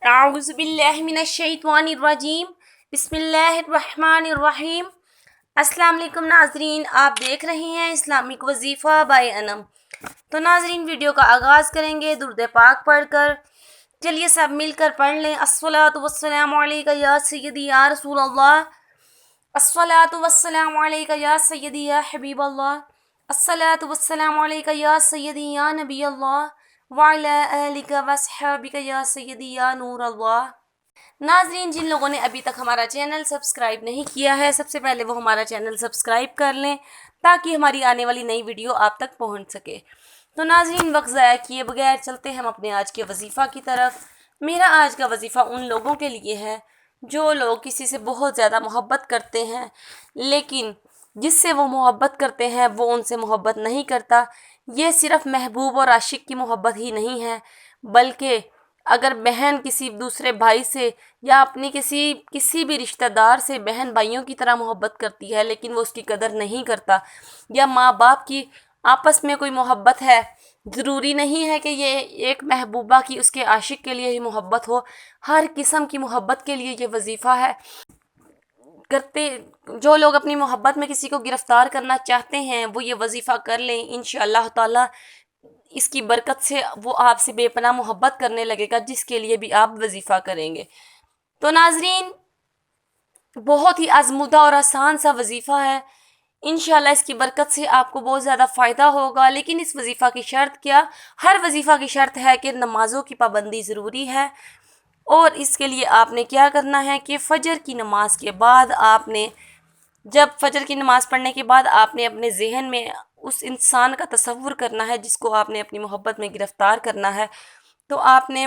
اعوذ باللہ من الشیطان الرجیم بسم اللہ الرحمن الرحیم۔ السلام علیکم ناظرین، آپ دیکھ رہے ہیں اسلامک وظیفہ بائی انم۔ تو ناظرین ویڈیو کا آغاز کریں گے درود پاک پڑھ کر۔ چلیے سب مل کر پڑھ لیں۔ الصلاۃ والسلام علیکہ یا سیدی یا رسول اللہ، الصلاۃ والسلام علیکہ یا سیدی یا حبیب اللہ، الصلاۃ والسلام علیکہ یا سیدی یا نبی اللہ وعلی آلک وصحابک یا سیدی یا نور اللہ۔ ناظرین جن لوگوں نے ابھی تک ہمارا چینل سبسکرائب نہیں کیا ہے، سب سے پہلے وہ ہمارا چینل سبسکرائب کر لیں تاکہ ہماری آنے والی نئی ویڈیو آپ تک پہنچ سکے۔ تو ناظرین وقت ضائع کیے بغیر چلتے ہیں ہم اپنے آج کے وظیفہ کی طرف۔ میرا آج کا وظیفہ ان لوگوں کے لیے ہے جو لوگ کسی سے بہت زیادہ محبت کرتے ہیں، لیکن جس سے وہ محبت کرتے ہیں وہ ان سے محبت نہیں کرتا۔ یہ صرف محبوب اور عاشق کی محبت ہی نہیں ہے، بلکہ اگر بہن کسی دوسرے بھائی سے یا اپنی کسی بھی رشتہ دار سے بہن بھائیوں کی طرح محبت کرتی ہے لیکن وہ اس کی قدر نہیں کرتا، یا ماں باپ کی آپس میں کوئی محبت ہے، ضروری نہیں ہے کہ یہ ایک محبوبہ کی اس کے عاشق کے لیے ہی محبت ہو، ہر قسم کی محبت کے لیے یہ وظیفہ ہے۔ جو لوگ اپنی محبت میں کسی کو گرفتار کرنا چاہتے ہیں وہ یہ وظیفہ کر لیں، انشاءاللہ تعالی اس کی برکت سے وہ آپ سے بے پناہ محبت کرنے لگے گا، جس کے لیے بھی آپ وظیفہ کریں گے۔ تو ناظرین بہت ہی آزمودہ اور آسان سا وظیفہ ہے، انشاءاللہ اس کی برکت سے آپ کو بہت زیادہ فائدہ ہوگا۔ لیکن اس وظیفہ کی شرط کیا؟ ہر وظیفہ کی شرط ہے کہ نمازوں کی پابندی ضروری ہے، اور اس کے لیے آپ نے کیا کرنا ہے کہ فجر کی نماز کے بعد جب فجر کی نماز پڑھنے کے بعد آپ نے اپنے ذہن میں اس انسان کا تصور کرنا ہے جس کو آپ نے اپنی محبت میں گرفتار کرنا ہے۔ تو آپ نے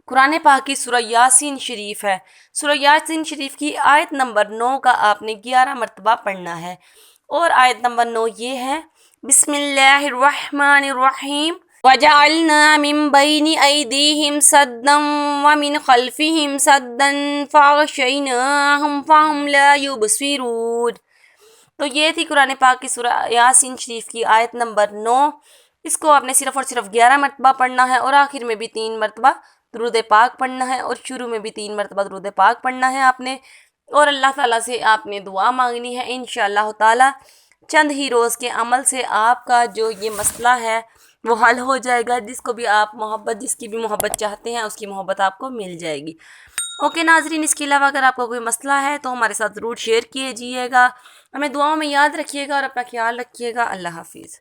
قرآن پاک کی سورہ یاسین شریف ہے، سورہ یاسین شریف کی آیت نمبر 9 کا آپ نے 11 مرتبہ پڑھنا ہے، اور آیت نمبر 9 یہ ہے، بسم اللہ الرحمن الرحیم وَجَعَلْنَا مِن بَيْنِ أَيْدِيهِمْ سَدًّا وَمِنْ خَلْفِهِمْ سَدًّا فَأَغْشَيْنَاهُمْ فَهُمْ لَا يُبْصِرُونَ۔ تو یہ تھی قرآن پاک کی سورہ یاسین شریف کی آیت نمبر 9۔ اس کو آپ نے صرف اور صرف 11 مرتبہ پڑھنا ہے، اور آخر میں بھی 3 مرتبہ درود پاک پڑھنا ہے، اور شروع میں بھی 3 مرتبہ درود پاک پڑھنا ہے آپ نے، اور اللہ تعالیٰ سے آپ نے دعا مانگنی ہے۔ انشاءاللہ تعالیٰ چند ہی روز کے عمل سے آپ کا جو یہ مسئلہ ہے وہ حل ہو جائے گا، جس کی بھی محبت چاہتے ہیں اس کی محبت آپ کو مل جائے گی۔ اوکے ناظرین، اس کے علاوہ اگر آپ کو کوئی مسئلہ ہے تو ہمارے ساتھ ضرور شیئر کیجئے گا، ہمیں دعاؤں میں یاد رکھیے گا اور اپنا خیال رکھیے گا۔ اللہ حافظ۔